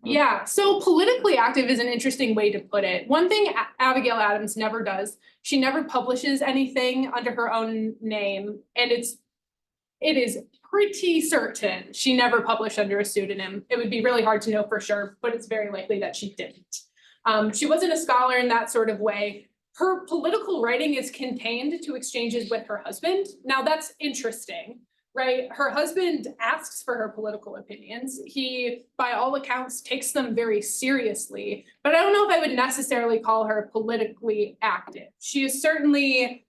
Yeah, so politically active is an interesting way to put it. One thing Abigail Adams never does, she never publishes anything under her own name, and it is pretty certain she never published under a pseudonym. It would be really hard to know for sure, but it's very likely that she didn't. She wasn't a scholar in that sort of way. Her political writing is contained to exchanges with her husband. Now that's interesting. Right, her husband asks for her political opinions. He, by all accounts, takes them very seriously, but I don't know if I would necessarily call her politically active. She is certainly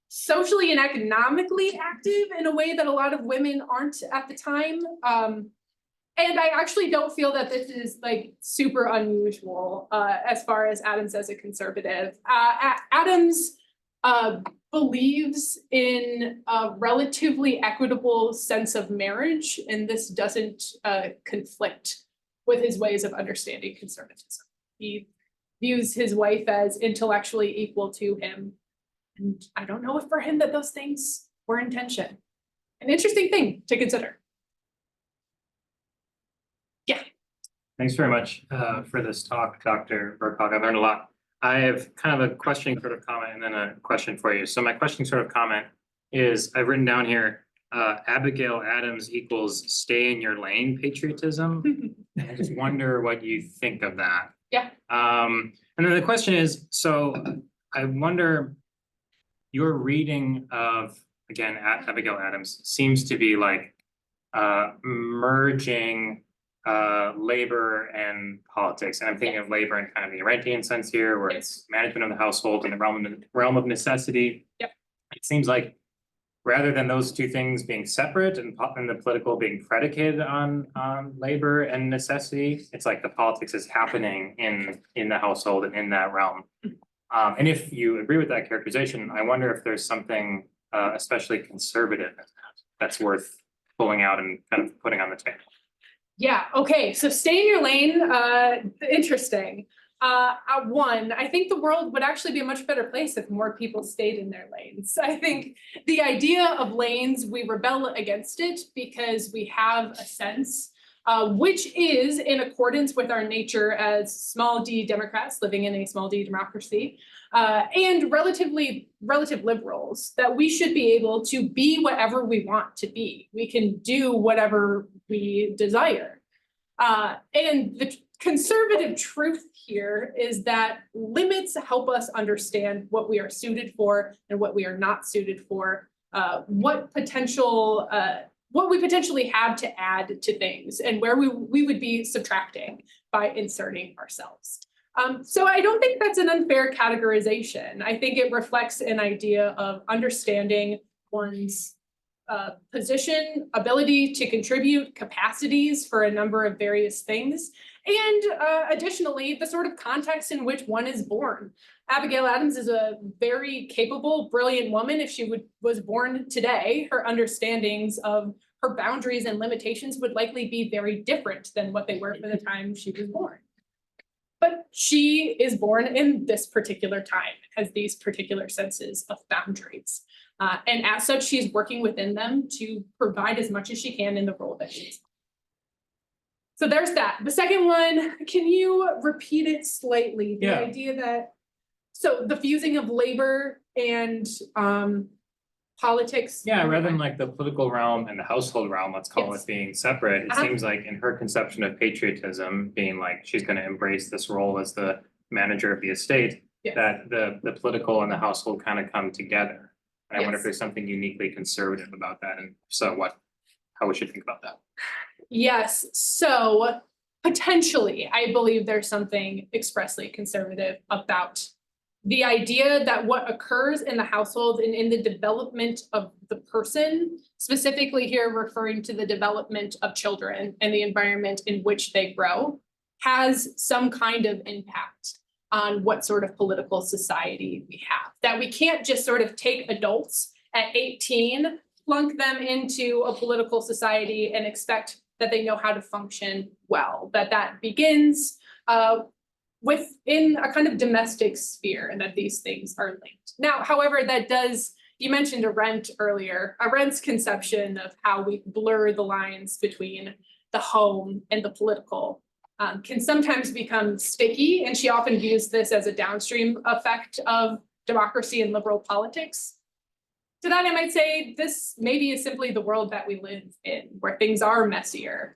socially and economically active in a way that a lot of women aren't at the time. And I actually don't feel that this is like super unusual as far as Adams as a conservative. Adams believes in a relatively equitable sense of marriage, and this doesn't conflict with his ways of understanding conservatism. He views his wife as intellectually equal to him, and I don't know if for him that those things were in tension. An interesting thing to consider. Yeah. Thanks very much for this talk, Dr. Birkhaug. I've learned a lot. I have kind of a questioning sort of comment and then a question for you. So my questioning sort of comment is I've written down here, Abigail Adams equals stay in your lane patriotism. I just wonder what you think of that. Yeah. And then the question is, so I wonder your reading of, again, Abigail Adams seems to be like merging labor and politics, and I'm thinking of labor in kind of the Arendtian sense here, where it's management of the household in the realm of necessity. Yep. It seems like rather than those two things being separate and the political being predicated on labor and necessity, it's like the politics is happening in the household and in that realm. And if you agree with that characterization, I wonder if there's something especially conservative in that that's worth pulling out and kind of putting on the table. Yeah, okay, so stay in your lane, interesting. One, I think the world would actually be a much better place if more people stayed in their lanes. I think the idea of lanes, we rebel against it because we have a sense, which is in accordance with our nature as small d Democrats living in a small d democracy, and relative liberals, that we should be able to be whatever we want to be. We can do whatever we desire. And the conservative truth here is that limits help us understand what we are suited for and what we are not suited for, what we potentially have to add to things, and where we would be subtracting by inserting ourselves. So I don't think that's an unfair categorization. I think it reflects an idea of understanding one's position, ability to contribute, capacities for a number of various things, and additionally, the sort of context in which one is born. Abigail Adams is a very capable, brilliant woman. If she was born today, her understandings of her boundaries and limitations would likely be very different than what they were for the time she was born. But she is born in this particular time, has these particular senses of boundaries. And as such, she's working within them to provide as much as she can in the role that she's. So there's that. The second one, can you repeat it slightly? The idea that, so the fusing of labor and politics. Yeah, rather than like the political realm and the household realm, let's call Yes. it being separate, it seems like in her conception of patriotism, being like she's going to embrace this role as the manager of the estate, Yes. that the political and the household kind of come together. And I wonder Yes. if there's something uniquely conservative about that, and so how we should think about that. Yes, so potentially, I believe there's something expressly conservative about the idea that what occurs in the household and in the development of the person, specifically here referring to the development of children and the environment in which they grow, has some kind of impact on what sort of political society we have. That we can't just sort of take adults at 18, plunk them into a political society and expect that they know how to function well, that begins within a kind of domestic sphere and that these things are linked. Now, however, you mentioned Arendt earlier, Arendt's conception of how we blur the lines between the home and the political can sometimes become sticky, and she often views this as a downstream effect of democracy and liberal politics. To that, I might say this maybe is simply the world that we live in, where things are messier.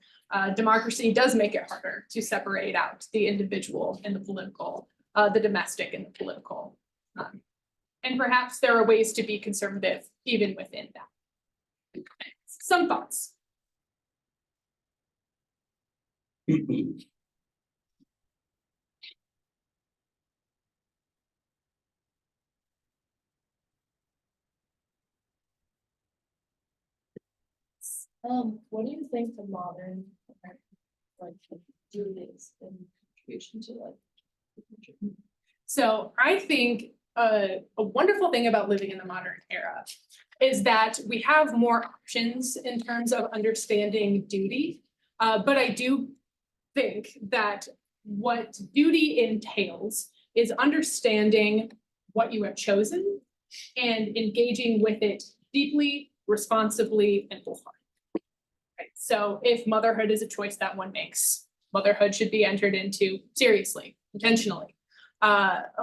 Democracy does make it harder to separate out the individual and the political, the domestic and the political. And perhaps there are ways to be conservative even within that. Some thoughts. What do you think the modern, like, duties and contribution to like? So I think a wonderful thing about living in the modern era is that we have more options in terms of understanding duty. But I do think that what duty entails is understanding what you have chosen and engaging with it deeply, responsibly, and wholeheartedly. Right? So if motherhood is a choice that one makes, motherhood should be entered into seriously, intentionally,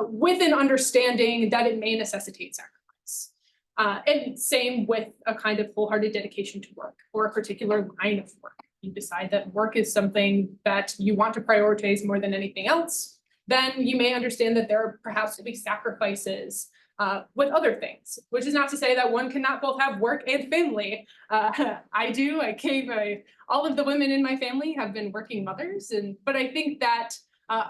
with an understanding that it may necessitate sacrifice. And same with a kind of wholehearted dedication to work or a particular line of work. You decide that work is something that you want to prioritize more than anything else, then you may understand that there are perhaps to be sacrifices with other things, which is not to say that one cannot both have work and family. I do, all of the women in my family have been working mothers, but I think that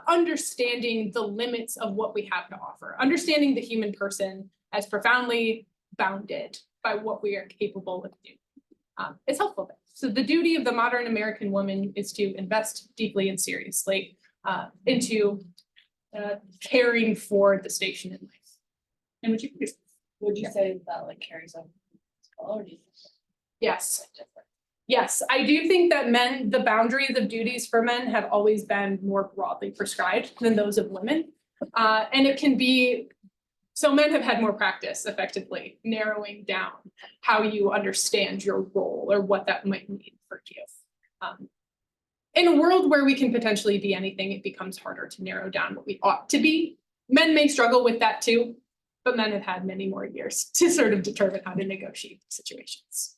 understanding the limits of what we have to offer, understanding the human person as profoundly bounded by what we are capable of doing, is helpful. So the duty of the modern American woman is to invest deeply and seriously into caring for the station in life. And would you say that like carries over? Or do you think Yes. that's different? Yes, I do think that the boundaries of duties for men have always been more broadly prescribed than those of women. And it can be, so men have had more practice effectively narrowing down how you understand your role or what that might mean for you. In a world where we can potentially be anything, it becomes harder to narrow down what we ought to be. Men may struggle with that too, but men have had many more years to sort of determine how to negotiate situations.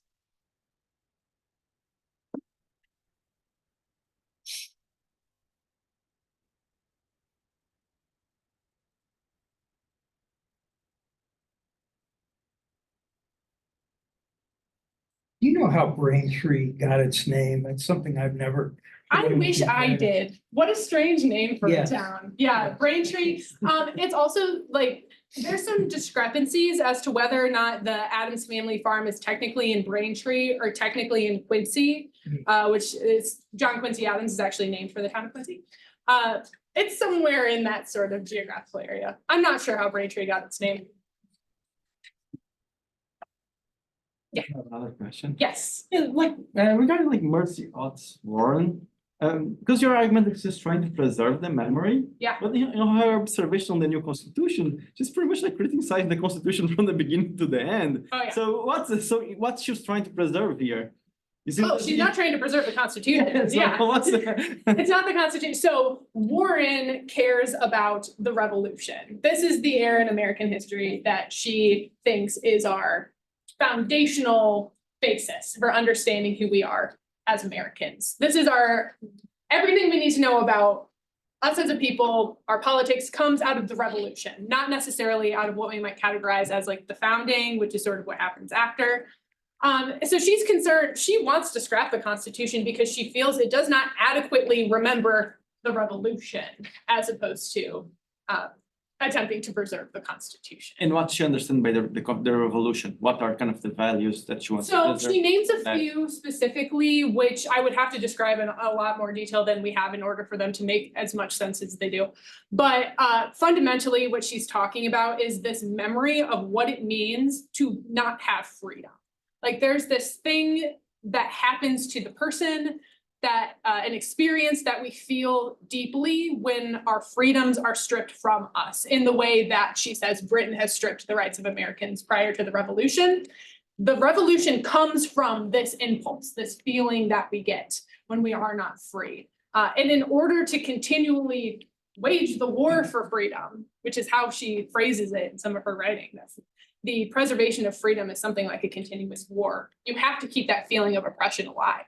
You know how Braintree got its name? It's something I've never. I wish I did. What a strange name for a Yes. town. Yeah, Braintree. It's also like, there's some discrepancies as to whether or not the Addams Family Farm is technically in Braintree or technically in Quincy, which is John Quincy Adams is actually named for the town of Quincy. It's somewhere in that sort of geographical area. I'm not sure how Braintree got its name. I have another question. Yes. Yeah, like regarding like Mercy Otts Warren, because your argument is just trying to preserve the memory. Yeah. But you know her observation on the new constitution, she's pretty much like criticizing the constitution from the beginning to the end. Oh, yeah. So what she's trying to preserve here? Is it, Oh, she's not trying to preserve the Constitution. So Yeah. what's It's not the Constitution. So Warren cares about the revolution. This is the era in American history that she thinks is our foundational basis for understanding who we are as Americans. This is everything we need to know about us as a people. Our politics comes out of the revolution, not necessarily out of what we might categorize as like the founding, which is sort of what happens after. So she's concerned, she wants to scrap the Constitution because she feels it does not adequately remember the revolution as opposed to attempting to preserve the Constitution. And what she understands by the revolution, what are kind of the values that she wants to So preserve? she names a That- few specifically, which I would have to describe in a lot more detail than we have in order for them to make as much sense as they do. But fundamentally, what she's talking about is this memory of what it means to not have freedom. Like there's this thing that happens to the person, that an experience that we feel deeply when our freedoms are stripped from us in the way that she says Britain has stripped the rights of Americans prior to the revolution. The revolution comes from this impulse, this feeling that we get when we are not free. And in order to continually wage the war for freedom, which is how she phrases it in some of her writing, the preservation of freedom is something like a continuous war. You have to keep that feeling of oppression alive.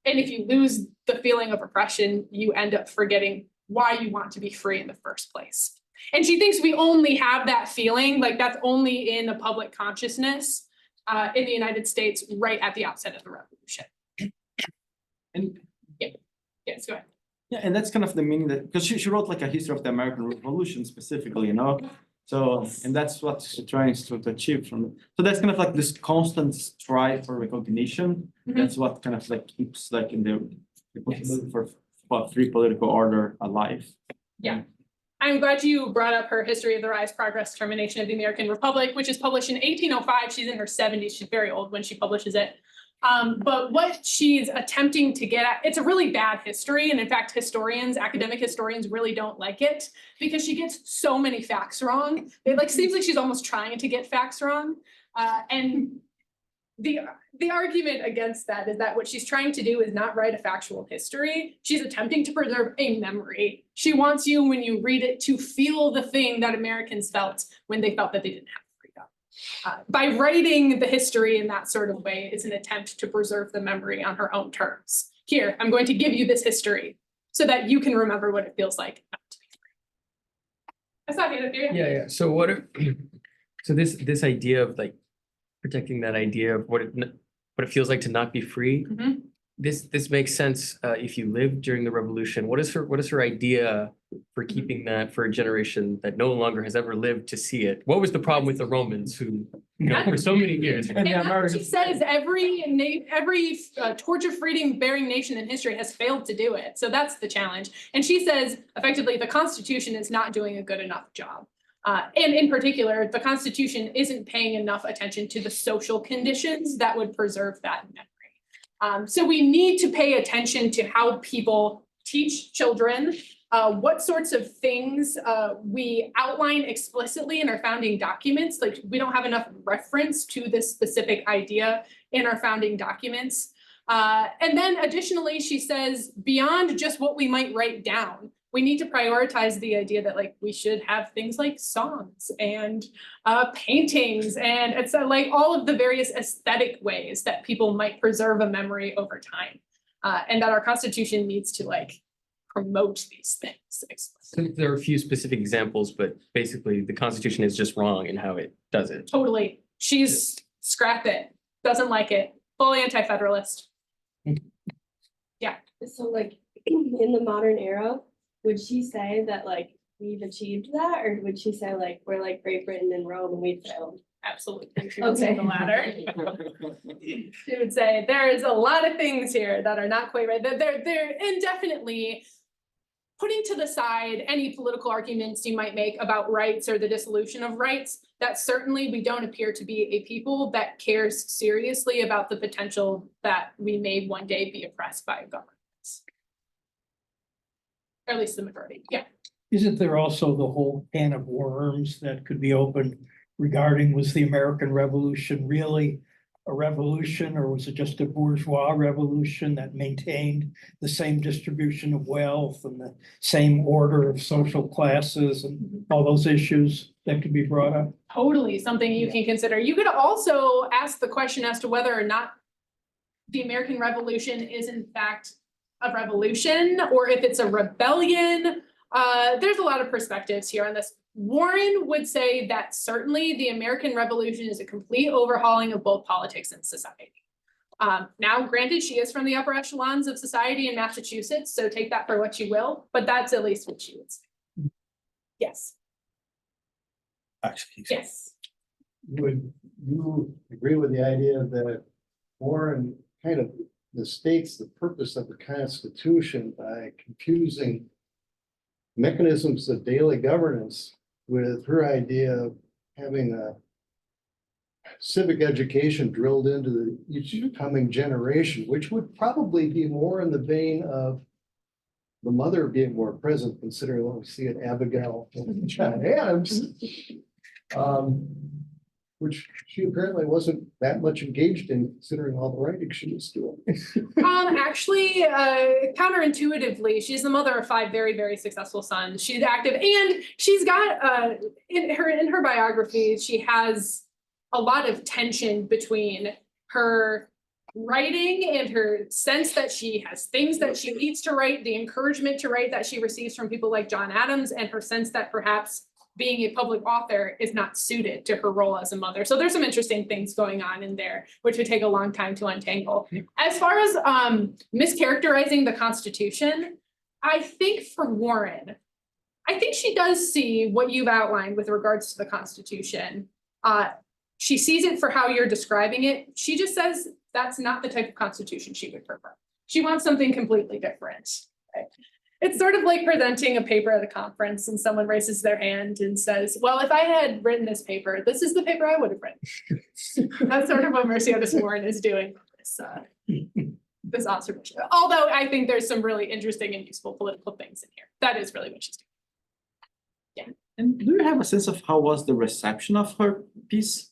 And if you lose the feeling of oppression, you end up forgetting why you want to be free in the first place. And she thinks we only have that feeling, like that's only in the public consciousness in the United States right at the outset of the revolution. And Yes, go ahead. yeah, and that's kind of the meaning that, because she wrote like a history of the American Revolution specifically, you know? So, and that's what she tries to achieve from it. So that's kind of like this constant strive for recognition. Mhm. That's what kind of like keeps like in the possibility for free political order alive. I'm glad you brought up her History of the Rise, Progress, Termination of the American Republic, which is published in 1805. She's in her 70s. She's very old when she publishes it. But what she's attempting to get at, it's a really bad history. And in fact, historians, academic historians really don't like it because she gets so many facts wrong. It like seems like she's almost trying to get facts wrong. And the argument against that is that what she's trying to do is not write a factual history. She's attempting to preserve a memory. She wants you, when you read it, to feel the thing that Americans felt when they felt that they didn't have freedom. By writing the history in that sort of way is an attempt to preserve the memory on her own terms. Here, I'm going to give you this history so that you can remember what it feels like not to be free. That's not it. Yeah. So what are, so this idea of like protecting that idea of what it feels like to not be free. Mhm. This makes sense if you lived during the revolution. What is her idea for keeping that for a generation that no longer has ever lived to see it? What was the problem with the Romans who, for so many years? And that's what she says every torture freedom bearing nation in history has failed to do it. So that's the challenge. And she says effectively the Constitution is not doing a good enough job. And in particular, the Constitution isn't paying enough attention to the social conditions that would preserve that memory. So we need to pay attention to how people teach children what sorts of things we outline explicitly in our founding documents. Like we don't have enough reference to this specific idea in our founding documents. And then additionally, she says, beyond just what we might write down, we need to prioritize the idea that like we should have things like songs and paintings and it's like all of the various aesthetic ways that people might preserve a memory over time. And that our Constitution needs to like promote these things explicitly. So there are a few specific examples, but basically the Constitution is just wrong in how it does it. Totally. She's scrap it, doesn't like it, fully anti-federalist. So like in the modern era, would she say that like we've achieved that, or would she say like we're like Great Britain and Rome and we failed? Absolutely. She would say the latter. She would say there is a lot of things here that are not quite right. They're indefinitely putting to the side any political arguments you might make about rights or the dissolution of rights. That certainly we don't appear to be a people that cares seriously about the potential that we may one day be oppressed by governments. Or at least the majority. Yeah. Isn't there also the whole can of worms that could be opened regarding, was the American Revolution really a revolution, or was it just a bourgeois revolution that maintained the same distribution of wealth and the same order of social classes and all those issues that could be brought up? Totally something you can consider. You could also ask the question as to whether or not the American Revolution is in fact a revolution or if it's a rebellion. There's a lot of perspectives here on this. Warren would say that certainly the American Revolution is a complete overhauling of both politics and society. Now, granted, she is from the upper echelons of society in Massachusetts, so take that for what you will, but that's at least what she would say. Yes, Actually, yes. Would you agree with the idea that Warren kind of mistakes the purpose of the Constitution by confusing mechanisms of daily governance with her idea of having a civic education drilled into each coming generation, which would probably be more in the vein of the mother being more present, considering what we see at Abigail and John Adams. Which she apparently wasn't that much engaged in, considering all the writing she was doing. Actually, counterintuitively, she's the mother of 5 very, very successful sons. She's active, and she's got in her biography, she has a lot of tension between her writing and her sense that she has things that she needs to write, the encouragement to write that she receives from people like John Adams, and her sense that perhaps being a public author is not suited to her role as a mother. So there's some interesting things going on in there, which would take a long time to untangle. As far as mischaracterizing the Constitution, I think for Warren, I think she does see what you've outlined with regards to the Constitution. She sees it for how you're describing it. She just says that's not the type of Constitution she would prefer. She wants something completely different. Right? It's sort of like presenting a paper at a conference and someone raises their hand and says, well, if I had written this paper, this is the paper I would have written. That's sort of what Mercedes Warren is doing with this observation. Although I think there's some really interesting and useful political things in here. That is really what she's doing. And do you have a sense of how was the reception of her piece?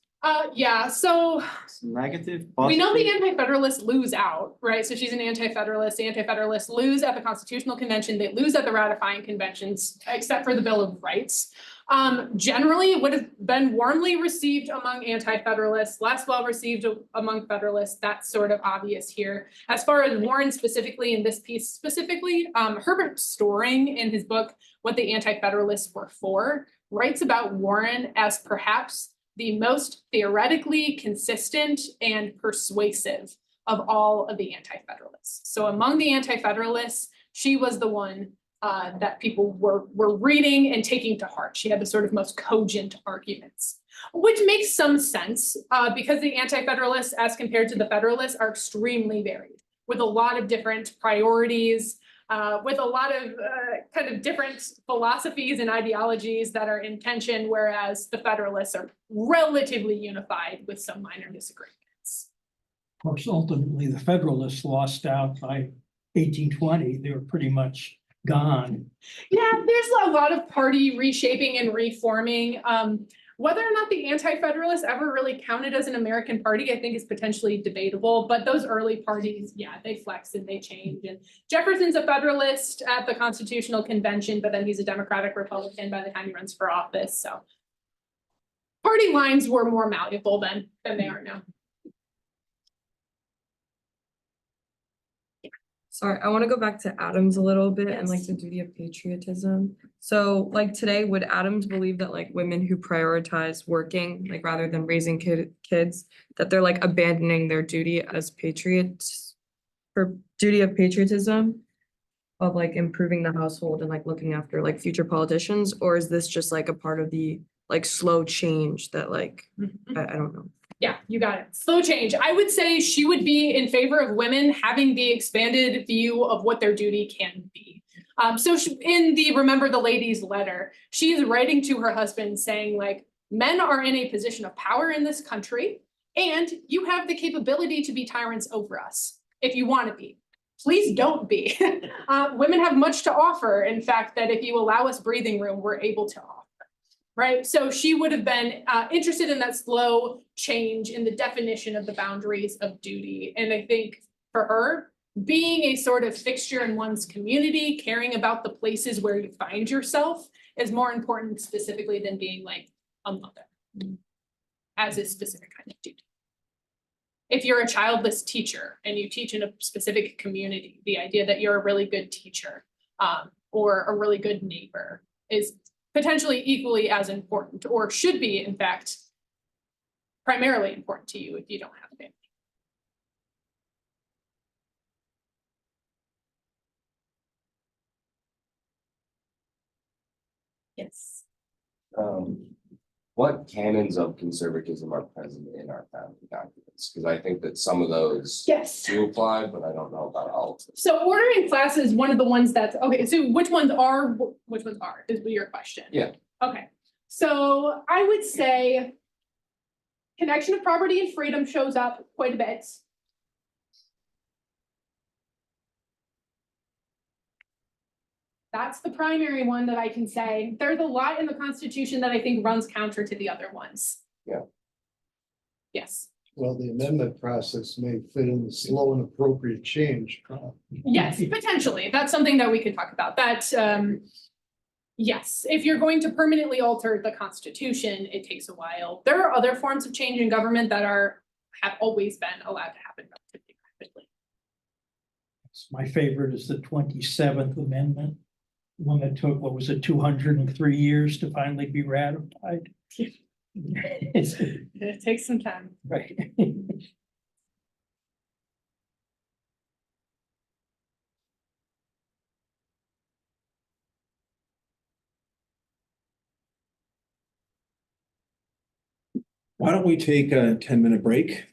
Yeah, so Negative, we know the positive? anti-federalists lose out, right? So she's an anti-federalist. The anti-federalists lose at the Constitutional Convention. They lose at the ratifying conventions, except for the Bill of Rights. Generally, it would have been warmly received among anti-federalists, less well received among federalists. That's sort of obvious here. As far as Warren specifically in this piece specifically, Herbert Storing in his book, What the Anti-Federalists Were For, writes about Warren as perhaps the most theoretically consistent and persuasive of all of the anti-federalists. So among the anti-federalists, she was the one that people were reading and taking to heart. She had the sort of most cogent arguments, which makes some sense because the anti-federalists, as compared to the federalists, are extremely varied with a lot of different priorities, with a lot of kind of different philosophies and ideologies that are in tension, whereas the Federalists are relatively unified with some minor disagreements. of course, ultimately, the Federalists lost out by 1820. They were pretty much gone. Yeah, there's a lot of party reshaping and reforming. Whether or not the anti-federalists ever really counted as an American party, I think is potentially debatable, but those early parties, yeah, they flex and they change. And Jefferson's a Federalist at the Constitutional Convention, but then he's a Democratic Republican by the time he runs for office, so. Party lines were more malleable than they are now. Sorry, I want to go back to Adams a little bit and like Yes. the duty of patriotism. So like today, would Adams believe that like women who prioritize working, like rather than raising kids, that they're like abandoning their duty as patriots for duty of patriotism of like improving the household and like looking after like future politicians? Or is this just like a part of the like slow change that like, I don't know. Yeah, you got it. Slow change. I would say she would be in favor of women having the expanded view of what their duty can be. So in the Remember the Ladies letter, she is writing to her husband saying like, men are in a position of power in this country, and you have the capability to be tyrants over us if you want to be. Please don't be. Women have much to offer. In fact, that if you allow us breathing room, we're able to offer. Right, so she would have been interested in that slow change in the definition of the boundaries of duty. And I think for her, being a sort of fixture in one's community, caring about the places where you find yourself is more important specifically than being like a mother as a specific kind of duty. If you're a childless teacher and you teach in a specific community, the idea that you're a really good teacher or a really good neighbor is potentially equally as important, or should be, in fact, primarily important to you if you don't have a family. Yes. What canons of conservatism are present in our founding documents? Because I think that some of those Yes. do apply, but I don't know about all of them. So ordering class is one of the ones that's, okay, so which ones are is your question? Yeah. Okay, so I would say connection of property and freedom shows up quite a bit. That's the primary one that I can say. There's a lot in the Constitution that I think runs counter to the other ones. Yeah. Yes, Well, the amendment process may fit in the slow and appropriate change. yes, potentially. That's something that we could talk about. Yes, if you're going to permanently alter the Constitution, it takes a while. There are other forms of change in government that have always been allowed to happen relatively rapidly. My favorite is the 27th Amendment. One that took, what was it, 203 years to finally be ratified? It takes some time. Right. Why don't we take a 10-minute break